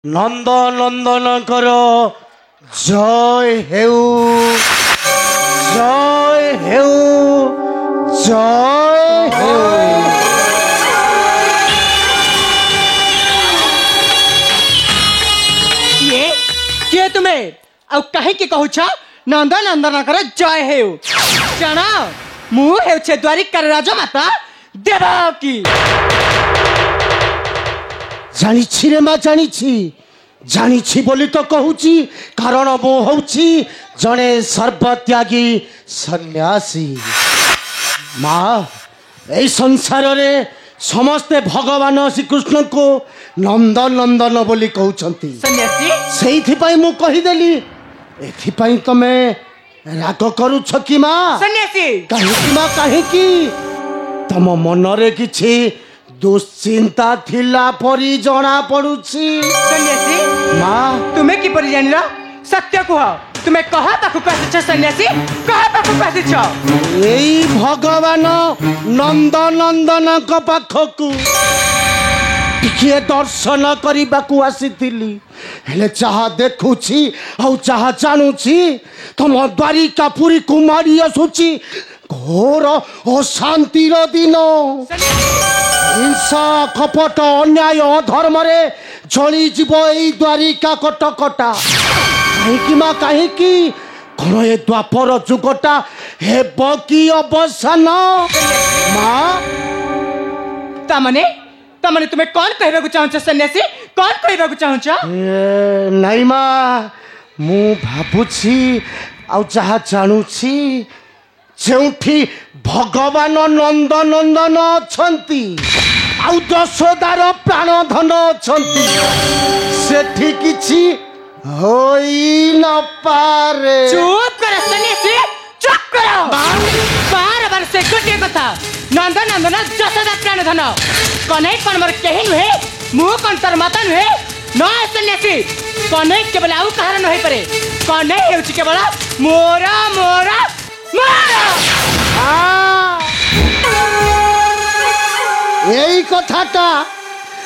नंद नंदनकर जय हेउ जय हेउ जय हेउ। ये किए तुम्हें ଆଉ କାହିଁକି କହୁଛ ନନ୍ଦ ନନ୍ଦନଙ୍କର ଜୟ ହେଉ? ଜାଣ ମୁଁ ହେଉଛି ଦ୍ୱାରିକାର ରାଜମାତା ଦେବକୀ। ଜାଣିଛି ରେ ମା ଜାଣିଛି ଜାଣିଛି ବୋଲି ତ କହୁଛି କାରଣ ମୁଁ ହେଉଛି ଜଣେ ସର୍ବତ୍ୟାଗୀ ସନ୍ନ୍ୟାସୀ। ମା ଏଇ ସଂସାରରେ ସମସ୍ତେ ଭଗବାନ ଶ୍ରୀକୃଷ୍ଣଙ୍କୁ ନନ୍ଦ ନନ୍ଦନ ବୋଲି କହୁଛନ୍ତି। ସନ୍ନ୍ୟାସୀ ସେଇଥିପାଇଁ ମୁଁ କହିଦେଲି। ଏଥିପାଇଁ ତମେ ରାଗ କରୁଛ କି ମା? ସନ୍ନ୍ୟାସୀ କାହିଁକି ମା କାହିଁକି? ତମ ମନରେ କିଛି ଦୁଶ୍ଚିନ୍ତା ଥିଲା ପରି ଜଣା ପଡୁଛି। ସନ୍ନ୍ୟାସୀ ମା ତୁମେ କିପରି ଜାଣିଲ? ସତ୍ୟ କୁହ, ତୁମେ କାହା ପାଖକୁ ଆସିଛ? ସନ୍ନ୍ୟାସୀ କାହା ପାଖକୁ ଆସିଛ? ଏଇ ଭଗବାନ ନନ୍ଦ ନନ୍ଦନଙ୍କ ପାଖକୁ ଟିକିଏ ଦର୍ଶନ କରିବାକୁ ଆସିଥିଲି। ହେଲେ ଯାହା ଦେଖୁଛି ଆଉ ଯାହା ଜାଣୁଛି ତମ ଦ୍ୱାରିକାପୁରୀକୁ ମାରି ଆସୁଛି ଘୋର ଅଶାନ୍ତିର ଦିନ। ହିଂସା କପଟ ଅନ୍ୟାୟ ଅଧର୍ମରେ ଜଳିଯିବ ଏଇ ଦ୍ୱାରିକା କଟକଟା। କାହିଁକି ମା କାହିଁକି? କଣ ଏ ଦ୍ୱାପର ଯୁଗଟା ହେବ କି ଅବସାନ? ମା ତାମାନେ ତୁମେ କଣ କହିବାକୁ ଚାହୁଁଛ? ସନ୍ନ୍ୟାସୀ କଣ କହିବାକୁ ଚାହୁଁଛ? ନାଇଁ ମା ମୁଁ ଭାବୁଛି ଆଉ ଯାହା ଜାଣୁଛି ଯେଉଁଠି ଭଗବାନ ନନ୍ଦ ନନ୍ଦନ ଅଛନ୍ତି ଆଉ ଯଶୋଦାର ପ୍ରାଣଧନ ଅଛନ୍ତି ସେଠି କିଛି ହୋଇ ନପାରେ। ଚୁପ୍ କର ସନ୍ନ୍ୟାସୀ, ଚୁପ୍ କର। ବାର ବାର ସେ ଗୋଟିଏ କଥା, ନନ୍ଦ ନନ୍ଦନ ଯଶୋଦା ପ୍ରାଣଧନ। କହ୍ନେଇ କଣ ମୋର କେହି ନୁହେଁ? ମୁଁ କଣ ତାର ମାତା ନୁହେଁ? ନ ସନ୍ନ୍ୟାସୀ, କହ୍ନେଇ କେବଳ ଆଉ କାହାର ନ ହେଇପାରେ। କହ୍ନେଇ ହେଉଛି କେବଳ ମୋର ମୋର ମୋର।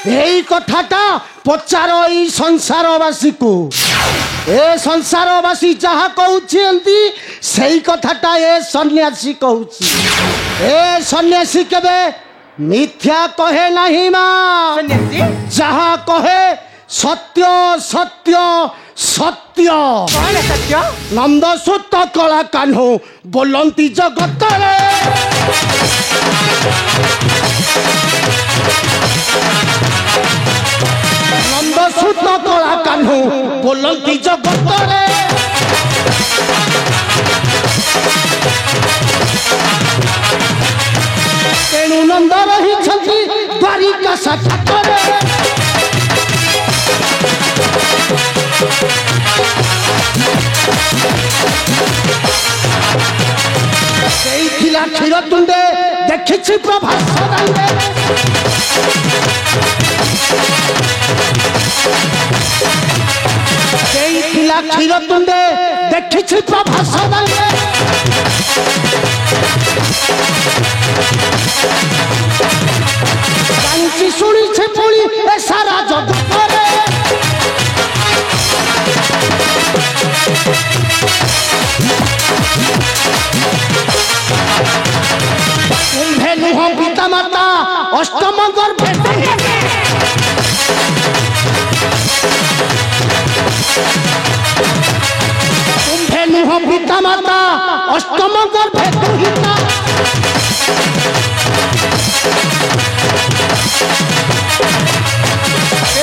ଏଇ କଥାଟା ପଚାର ଏଇ ସଂସାରବାସୀକୁ। ଏ ସଂସାରବାସୀ ଯାହା କହୁଛନ୍ତି ସେଇ କଥାଟା ଏ ସନ୍ନ୍ୟାସୀ କହୁଛି। ଏ ସନ୍ନ୍ୟାସୀ କେବେ ମିଥ୍ୟା କହେ ନାହିଁ ମା। ସନ୍ନ୍ୟାସୀ ଯାହା କହେ ସତ୍ୟ ସତ୍ୟ ସତ୍ୟ। କଣ ସତ୍ୟ? ନନ୍ଦସୁତ କଳା କାହ୍ନୁ ବୋଲନ୍ତି ଜଗତରେ। ନନ୍ଦସୁତ କଳା କାହ୍ନୁ ବୋଲନ୍ତି ଜଗତରେ। ତେଣୁ ନନ୍ଦ ରହିଛନ୍ତି ଦ୍ୱାରିକା ସାକ୍ଷାତରେ। ସେଇଥିଲା କ୍ଷୀର ତୁଣ୍ଡେ ଦେଖିଛି ପ୍ରଭାସ ଦାଣ୍ଡେ। ସେଇଥିଲା କ୍ଷୀର ତୁଣ୍ଡେ ଦେଖିଛି ପ୍ରଭାସ ଦାଣ୍ଡେ। ଜାଣିଛି ଶୁଣିছে ପୁଣି ଏ ସାରା ଜଗତରେ। କୁମ୍ଭେ ନୁହଁ ପିତା ମାତା ଅଷ୍ଟମ ଗର୍ଭେ। କୁମ୍ଭେ ନୁହଁ ପିତା ମାତା ଅଷ୍ଟମ ଗର୍ଭେ ଦୁହିତା।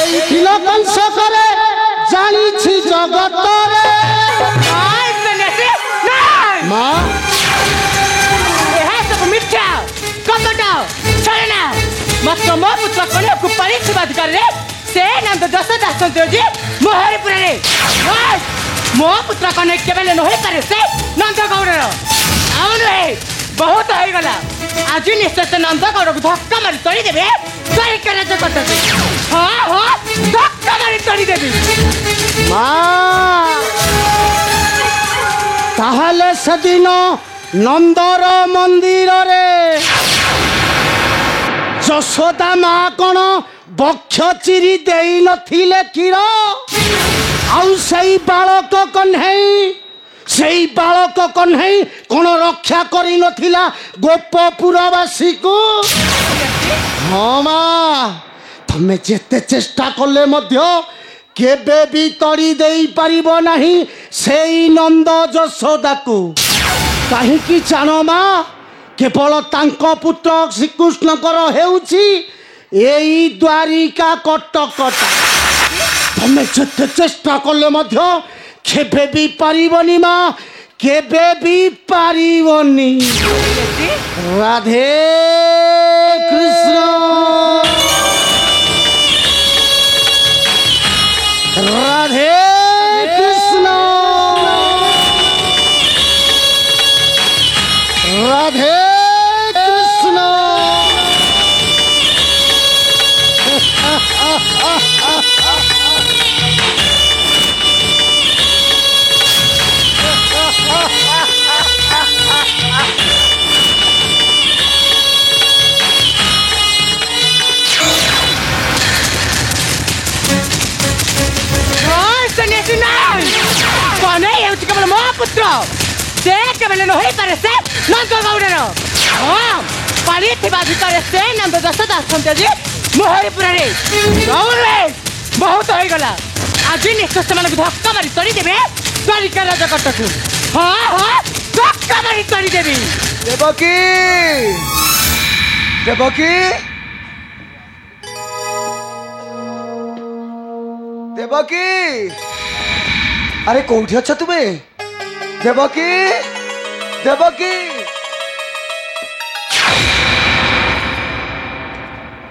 এইছিল কংস করে জানিছি জগতরে। মা ମିଥ୍ୟା କପଟ ଛଳନା। ମାତ୍ର ମୋ ପୁତ୍ର କହ୍ନେଇକୁ ପାଳିଥିବା ଅଧିକାରରେ ସେ ନନ୍ଦ ଯଶୋଦା ଆସନ୍ତି ମୋହରିପୁରରେ। ମୋ ପୁତ୍ର କହ୍ନେଇ କେବେ ନ ହୋଇପାରେ ସେ ନନ୍ଦ ଗୌଡ଼ର। ଆଉ ନୁହେଁ, ବହୁତ ହେଇଗଲା। ଆଜି ନିଶ୍ଚୟ ସେ ନନ୍ଦ ଗୌଡ଼କୁ ଧକ୍କା ମାରି ତଳିଦେବେ ଦ୍ୱାରିକା ରାଜକୋଟରେ। ହଁ ଧକ୍କା ମାରି ତଳିଦେବି। ମା ତାହେଲେ ସେଦିନ ନନ୍ଦର ମନ୍ଦିରରେ ଯଶୋଦା ମା କଣ ବକ୍ଷ ଚିରି ଦେଇ ନଥିଲେ କ୍ଷୀର? সেই ବାଳକ କହ୍ନେଇ କ'ଣ ରକ୍ଷା କରିନଥିଲା ଗୋପପୁରବାସୀ କୁ? ହଁ ମା, ତମେ ଯେତେ ଚେଷ୍ଟା କଲେ ମଧ୍ୟ କେବେ ବି ତଡ଼ି ଦେଇପାରିବ ନାହିଁ ସେଇ ନନ୍ଦ ଯଶୋଦାକୁ। କାହିଁକି ଜାଣ ମା? କେବଳ ତାଙ୍କ ପୁତ୍ର ଶ୍ରୀକୃଷ୍ଣଙ୍କର ହେଉଛି ଏଇ ଦ୍ୱାରିକା କଟକଟା। ତମେ ଯେତେ ଚେଷ୍ଟା କଲେ ମଧ୍ୟ କେବେ ବି ପାରିବନି ମା, କେବେ ବି ପାରିବନି। ରାଧେ କୃଷ୍ଣ, রাধে কৃষ্ণ, রাধে কৃষ্ণ। କହ୍ନେଇ ହେଉଛି କେବଳ ମୋ ପୁତ୍ର, ସେ କେବଳ ନହେଇପାରେ ସେ ନନ୍ଦ ଗୌଡ଼ର। ହଁ, ପାଳିଥିବା ଭିତରେ ସେ ନନ୍ଦ ଯଶୋଦା ଆସନ୍ତି ଆଜି ମୋହରିପୁରରେ। ବହୁତ ହେଇଗଲା, ଆଜି ନିଶ୍ଚୟ ସେମାନଙ୍କୁ ଧକ୍କା ମାରି ତଡ଼ିଦେବେ ଦ୍ୱାରିକା ରାଜକଟକୁ। ହଁ ହଁ, ଧକ୍କା ମାରି ତଡ଼ିଦେବି। ଦେବକୀ, ଦେବକୀ, ଦେବକୀ, আরে কোউঠি অছ তুমি? দেবকী, দেবকী,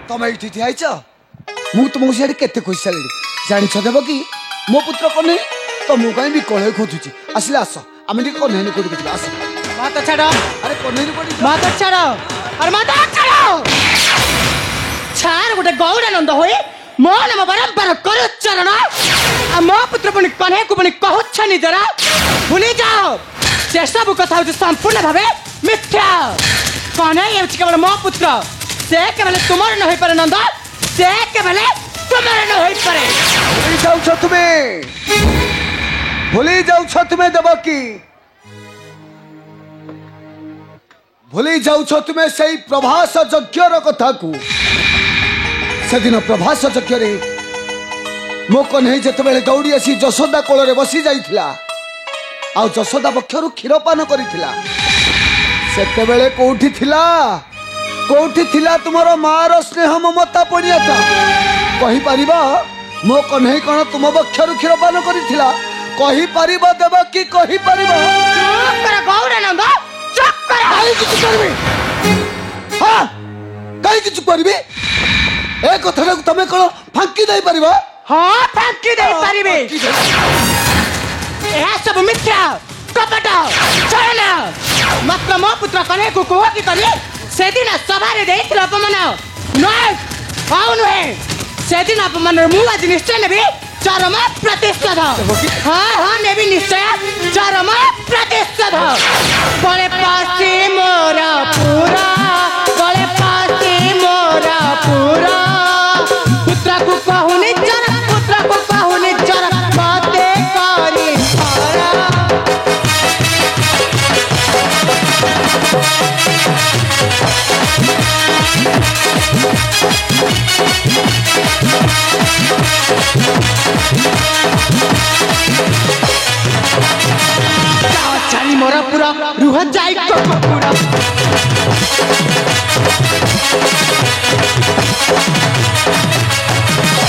তুমি এইটি ঠিয়া হইছ? মু তোমাকে সিয়াড়ে কেতে কই সারিলি। জানিছ দেবকী, মো পুত্র কনে তমু কাই বিকলে খোঁজুছি। আসলে আস, আমি টিকে কনে কোটি কিছু আস। মাথা ছাড়ো। আরে কনে কোটি মাথা ছাড়ো। আরে মাথা ছাড়ো। ছাড় গোটে গৌরানন্দ হই ମୋ ନାମ ବାରମ୍ବାର କରୁଚ୍ଚରଣ। ଆଉ ମୋ ପୁତ୍ର ପୁଣି କହ୍ନେଇକୁ ପୁଣି କହୁଛ ନିଜର। ଭୁଲି ଯାଅ, ସେସବୁ କଥା ହେଉଛି ସମ୍ପୂର୍ଣ୍ଣ ଭାବେ ମିଥ୍ୟା। କହ୍ନେଇ ହେଉଛି କେବଳ ମୋ ପୁତ୍ର, ସେ କେବଳ ତୁମର ନ ହୋଇପାରେ ନନ୍ଦ, ସେ କେବଳ ତୁମର ନ ହୋଇପାରେ। ভুলি যাওছ তুমি, ভুলি যাওছ তুমি দেবকী, ভুলি যাওছ তুমি সেই প্রভাস যজ্ঞর কথাকু। সেদিন প্রভাস যজ্ঞরে মো কহ্নেই যেতবেলে দৌড়ি আসি যশোদা কোଳରେ বসি যাইଥିଲା ଆଉ ଯଶୋଦା ପକ୍ଷରୁ କ୍ଷୀରପାନ କରିଥିଲା, ସେତେବେଳେ କୋଉଠି ଥିଲା ତୁମର ମାର ସ୍ନେହ ମମତା ପଡ଼ିଆଟା? କହିପାରିବ ମୋ କହ୍ନେଇ କ'ଣ ତୁମ ପକ୍ଷରୁ କ୍ଷୀରପାନ କରିଥିଲା? କହିପାରିବ ଦେବକୀ, କହିପାରିବ? ଗୌରାନନ୍ଦ କାହିଁ କିଛି କରିବି? ହଁ, କାହିଁ କିଛି କରିବି? ଏ କଥାଟାକୁ ତମେ କ'ଣ ଫାଙ୍କି ଦେଇପାରିବ? ହଁ, ଫାଙ୍କି ଦେଇପାରିବି। ଏହା ସବୁ ମିଥ୍ୟା, କପଟ, ଛଳନା। ମାତ୍ର ମୋ ପୁତ୍ର କହ୍ନେଇକୁ କୁହ କି କରି ସେଦିନ ସଭାରେ ଦେଇଥିଲେ ଅପମାନ। ଆଉ ନୁହେଁ, ସେଦିନ ଅପମାନର ମୁଁ ଆଜି ନିଶ୍ଚୟ ନେବି ଚରମ ପ୍ରତିଶୋଧ। ହଁ ହଁ, ନେବି ନିଶ୍ଚୟ ଚରମ ପ୍ରତିଶୋଧ। ବଳେ ପାସି ମୋର ପୁରା, ବଳେ ପାସି ମୋର ପୁରା। ପୁତ୍ରକୁ କହୁନି ଚର, ପୁତ୍ରକୁ କହୁନି ଚର, ମତେ କରି ଧରା। ଚାଲି ମୋର ପୁରା ରୁହ ଯାଇ ପୁରା।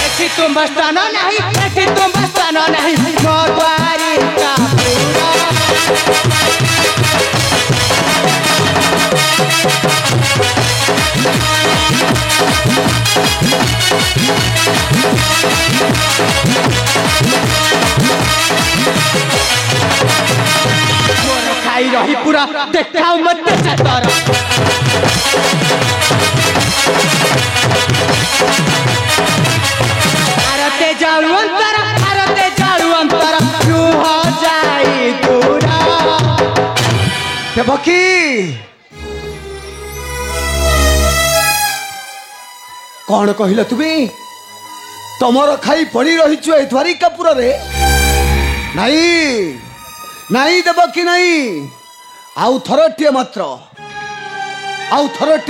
ଏଠି ତୁମ ସ୍ଥାନ ନାହିଁ, ଏଠି ତୁମ ସ୍ଥାନ ନାହିଁ, ମୋ ଦ୍ୱାରିକା ପୁରା। ମୋର ଖାଇ ରହି ପୁରା ଦେଖାଉ ମତେ ଚାତର। ଆରତେ ଜାଳୁ ଅନ୍ତର, ଆରତେ ଜାଳୁ ଅନ୍ତର, ରୁହ ଯାଇ ଦୂର। ଦେବକୀ, କ'ଣ କହିଲ ତୁମେ? ତମର ଖାଇ ପଡ଼ି ରହିଛୁ ଏ ଦ୍ୱାରିକାପୁରରେ। नहीं नहीं देव कि नहीं आउ थरटिए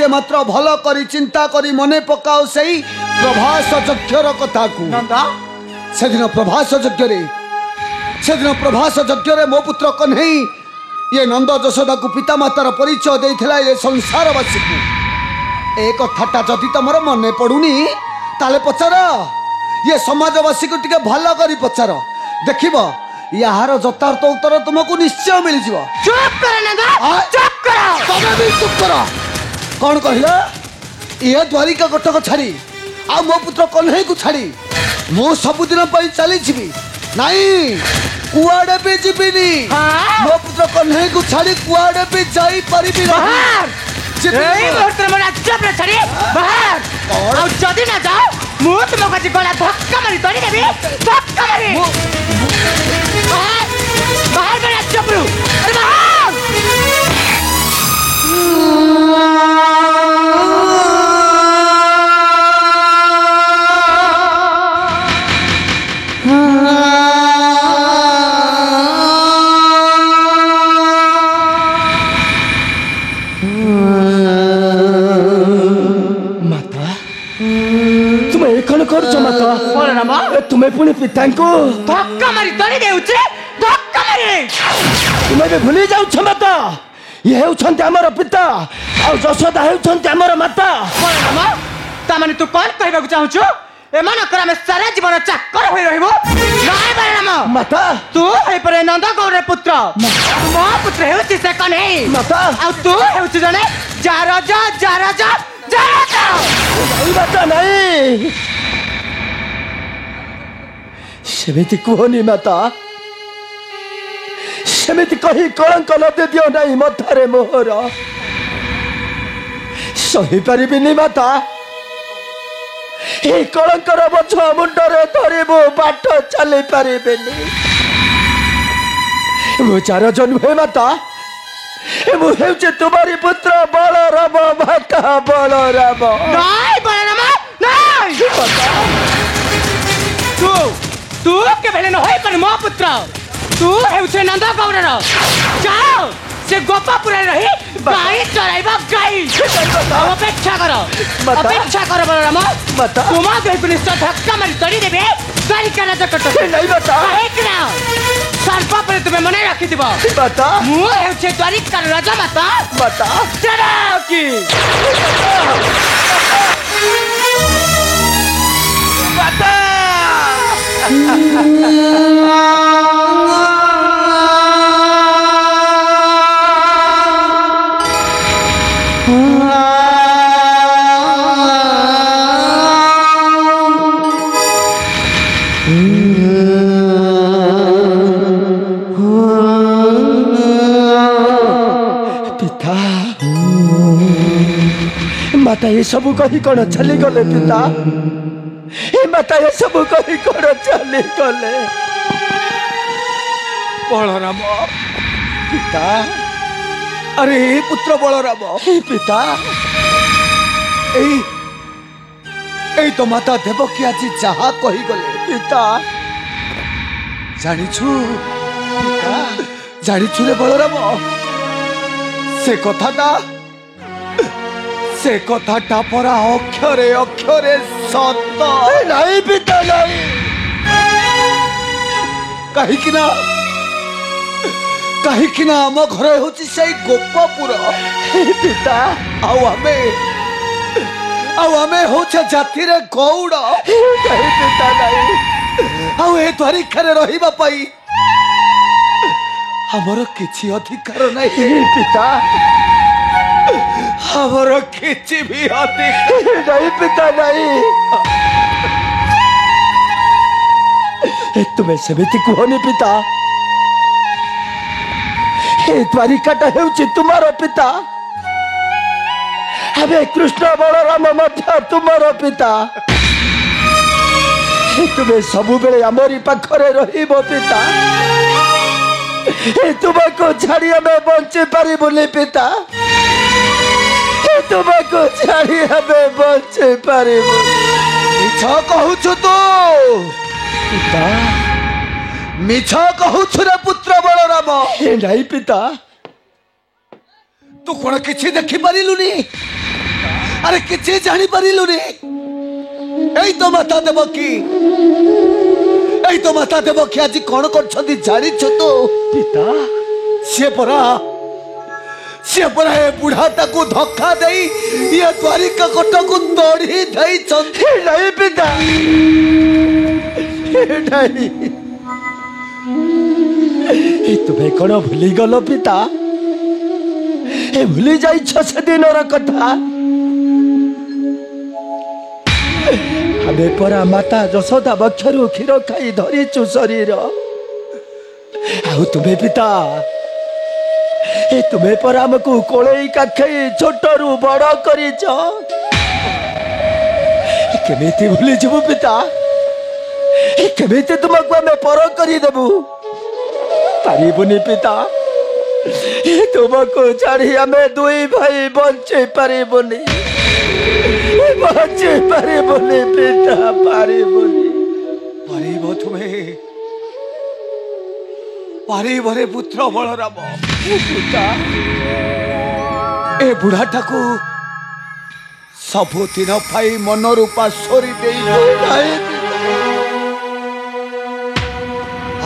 मात्र भल करी चिंता करी मने पकाओ सही प्रभास यज्ञर कथा को नंदा से दिन प्रभास यज्ञ मो पुत्र कन्हई ये नंद यशोदा को पिता मातार परिचय देइथिला ये संसारवासी को ए कथाटा जदि तमर मने पड़ुनी ताले पचार ये समाजवासी को टिके भल करी पचार देखिब यार यथार्थ उत्तर तुमको निश्चय मिल जिवो। चुप कर नंदा चुप कर तमे भी चुप कर कौन कहला ये द्वारिका कटक छाड़ी आ मो पुत्र कन्हई को छाड़ी मो सबुदिन पई चली जीवी नहीं कुआडे भी जीविनी मो पुत्र कन्हई को छाड़ी कुआडे भी जाई परिबी बाहर एई मुहूर्त में राज्य पर छाड़ी बाहर और जदी ना जाओ मु तुमको जी गला धक्का मारी तोड़ी देबी धक्का मारी बाहर बाहर में राज्य पर अरे बाहर तुम्हें पुणी पिता को धक्का मारी तोड़ी देउचे धक्का मारी तुम्हें भी भूली जाउछ माता ये हेउछन्ते हमर पिता आ यशोदा हेउछन्ते हमर माता ता माने तू कोन कहबाकू चाहूछु एमानकर में सारा जीवन चाकर होई रहइबो नाही बलराम माता तू हे पर नंद गौर पुत्र मो पुत्र हेउछि से कन्हई माता आ तू हेउछि जने जा राजा माता नहीं सेमिति कुहनी माता सेमिति कही कलंक लदे दियो नहीं मथारे मोहर सही पारिबिनी माता ए कलंकर बोझ मुंडरे धरिबो बाट चली पारिबिनी मु चार जन हुए माता मु हेउचे तुम्हारी पुत्र बलराम भाका बलराम नहीं बलराम नहीं तू के भेले न होई पर मो पुत्र तू हेउछे नंद गौरर जाओ से गोपापुर रही गाई चराइबा गाई अपेक्षा कर बलराम तुमा देह को निश्चय धक्का मारी तोड़ी देबे द्वारिका राजा कट नहीं बता एक ना सर्प पर तुम्हें मने रखी दिबो बता मु हेउछे द्वारिका राजा माता बता चला की बता पिता माता ये सब कही कौन चली गले पिता ए माता ये सब कही कौन चली गले बलराम पिता अरे पुत्र बलराम पिता এই তো মাতা দেবকী আজি যাহা কহি গলে पिता জানিছু পিতা জানিছু রে বলরাম সে কথাটা পরা অক্ষরে অক্ষরে সত্য नहीं पिता नहीं কাহিকি না আম ঘরে হচ্ছে সেই গোপপুর पिता ଆଉ ଆମେ ହଉଛେ ଜାତିରେ ଗୌଡ଼ नहीं पिता नहीं ଆଉ ଏ ଦ୍ୱାରିକାରେ ରହିବା ପାଇଁ ଆମର କିଛି ଅଧିକାର ନାହିଁ पिता ଆମର କିଛି ବି ଅଧିକାର नहीं पिता नहीं तुम्हें सेमिति कुहनी पिता ए द्वारिकाटा हेउछि तुम्हारो पिता अबे कृष्ण बलराम मध्य तुम्हारो पिता तुम्हें सबु बेले आमरी पाखरे रहिबो पिता तुमको छाड़ी हमें बंची पारिबुनी पिता तुमको छाड़ी हमें बंची पारिबु ମିଛ କହୁଛୁ ତୁ पिता ମିଛ କହୁଛୁ ରେ ପୁତ୍ର ବଳରାମ। ଏ ନାଇଁ ପିତା। ତୁ କଣ କିଛି ଦେଖିପାରିଲୁନି? ଆରେ କିଛି ଜାଣିପାରିଲୁନି? ଏଇ ତ ମାତା ଦେବକୀ, ଏଇ ତ ମାତା ଦେବକୀ ଆଜି କଣ କରୁଛନ୍ତି ଜାଣିଛୁ ତୁ? ପିତା ସିଏ ପରା ଏ ବୁଢାଟାକୁ ଧକ୍କା ଦେଇ ଇଏ ଦ୍ୱାରିକା କୋଟକୁ ତୋଡି ଦେଇଛନ୍ତି। ଏ ନାଇଁ ପିତା। ଏ ନାଇଁ। ଏ ତୁମେ କଣ ଭୁଲିଗଲ ପିତା? ଏ ଭୁଲି ଯାଇଛ ସେଦିନର କଥା? ଆମେ ପରା ମାତା ଯଶୋଦା ବକ୍ଷରୁ କ୍ଷୀର ଖାଇ ଧରିଛୁ ଶରୀର। ଆଉ ତୁମେ ପିତା, ଏ ତୁମେ ପରା ଆମକୁ କୋଳେଇ କାଖେଇ ଛୋଟରୁ ବଡ କରିଛ। କେମିତି ଭୁଲିଯିବୁ ପିତା? କେମିତି ତୁମକୁ ଆମେ ପର କରିଦେବୁ? ପାରିବୁନି ପିତା। ତୁମକୁ ଛାଡ଼ି ଆମେ ଦୁଇ ଭାଇ ବଞ୍ଚେଇ ପାରିବୁନି, ବଞ୍ଚେଇ ପାରିବୁନି ପିତା, ପାରିବୁନି। ପାରିବ ତୁମେ, ପାରିବ ରେ ପୁତ୍ର ବଳରାମ। ପିତା ଏ ବୁଢାଟାକୁ ସବୁଦିନ ପାଇଁ ମନରୁ ପାଶୋରି ଦେଇ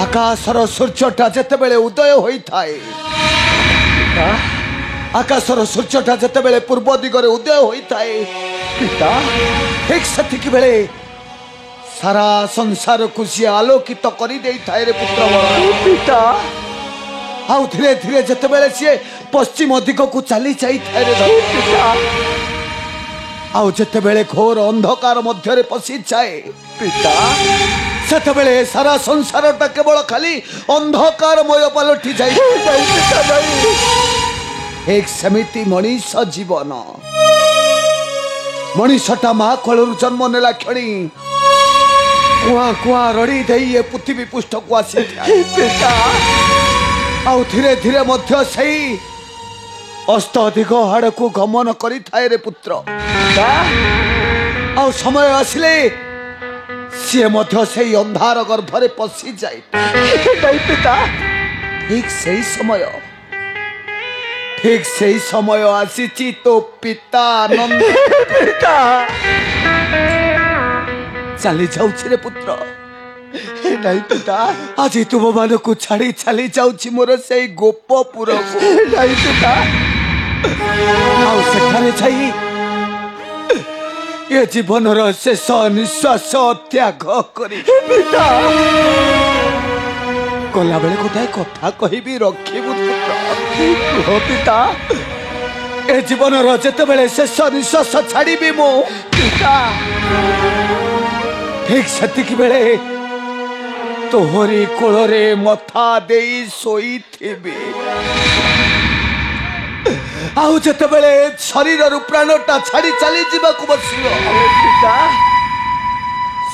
ଆକାଶର ସୂର୍ଯ୍ୟଟା ଯେତେବେଳେ ଉଦୟ ହୋଇଥାଏ, ଆକାଶର ସୂର୍ଯ୍ୟଟା ଯେତେବେଳେ ପୂର୍ବ ଦିଗରେ ଉଦୟ ହୋଇଥାଏ ପିତା, ଠିକ ସେତିକି ବେଳେ ସାରା ସଂସାରକୁ ସିଏ ଆଲୋକିତ କରିଦେଇଥାଏ ରେ ପୁତ୍ର ବଳରାମ। ପିତା ଆଉ ଧୀରେ ଧୀରେ ଯେତେବେଳେ ସିଏ ପଶ୍ଚିମ ଦିଗକୁ ଚାଲି ଯାଇଥାଏ ରେ ପିତା, ଆଉ ଯେତେବେଳେ ଘୋର ଅନ୍ଧକାର ମଧ୍ୟରେ ପଶିଯାଏ ପିତା, ସେତେବେଳେ ସାରା ସଂସାରଟା କେବଳ ଖାଲି ଅନ୍ଧକାରମୟ ପାଲଟି ଯାଇ ପିତା ନାଇଁ। ଠିକ ସେମିତି ମଣିଷ ଜୀବନ, ମଣିଷଟା ମା କୋଳରୁ ଜନ୍ମ ନେଲା କ୍ଷଣି କୁଆଁ କୁଆଁ ରଡ଼ି ଦେଇ ଏ ପୃଥିବୀ ପୃଷ୍ଠକୁ ଆସିଥାଏ। ପିତା ଆଉ ଧୀରେ ଧୀରେ ମଧ୍ୟ ସେଇ ଅସ୍ତ ଦିଗ ଆଡ଼କୁ ଗମନ କରିଥାଏ ରେ ପୁତ୍ର। ଆଉ ସମୟ ଆସିଲେ ସିଏ ମଧ୍ୟ ସେଇ ଅନ୍ଧାର ଗର୍ଭରେ ପଶିଯାଏ। ନାଇଁ ପିତା। ଠିକ ସେଇ ସମୟ ଆସିଛି ତୋ ପିତା ଆନନ୍ଦ ପିତା ଚାଲି ଯାଉଛି ରେ ପୁତ୍ର। ନାଇଁ ପିତା, ଆଜି ତୁମ ମାନଙ୍କୁ ଛାଡ଼ି ଚାଲି ଯାଉଛି ମୋର ସେଇ ଗୋପପୁରକୁ। ନାଇଁ ପିତା। ଆଉ ସେଠାରେ ଯାଇ ଏ ଜୀବନର ଶେଷ ନିଶ୍ୱାସ ତ୍ୟାଗ କରି ପିତା ଗଲାବେଳେ ଗୋଟାଏ କଥା କହିବି, ରଖିବୁ ପୁତ୍ର। କୁହ ପିତା। ଏ ଜୀବନର ଯେତେବେଳେ ଶେଷ ନିଶ୍ୱାସ ଛାଡ଼ିବି ମୁଁ ପିତା ଠିକ ସେତିକି ବେଳେ ତୋହରି କୋଳରେ ମଥା ଦେଇ ଶୋଇଥିବି। ଆଉ ଯେତେବେଳେ ଶରୀରରୁ ପ୍ରାଣଟା ଛାଡ଼ି ଚାଲିଯିବାକୁ ବସିବ ପିତା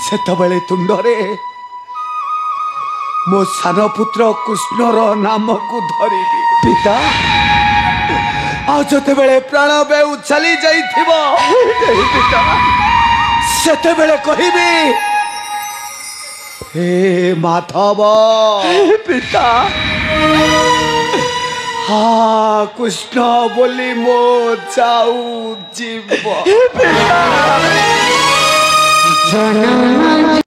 ସେତେବେଳେ ତୁଣ୍ଡରେ ମୋ ସାନ ପୁତ୍ର କୃଷ୍ଣର ନାମକୁ ଧରିବି। ପିତା ଆଉ ଯେତେବେଳେ ପ୍ରାଣ ବେଉ ଚାଲି ଯାଇଥିବ ପିତା ସେତେବେଳେ କହିବି, ହେ ମାଧବ, ପିତା हा कृष्ण बोली मो जाऊ जीव पिता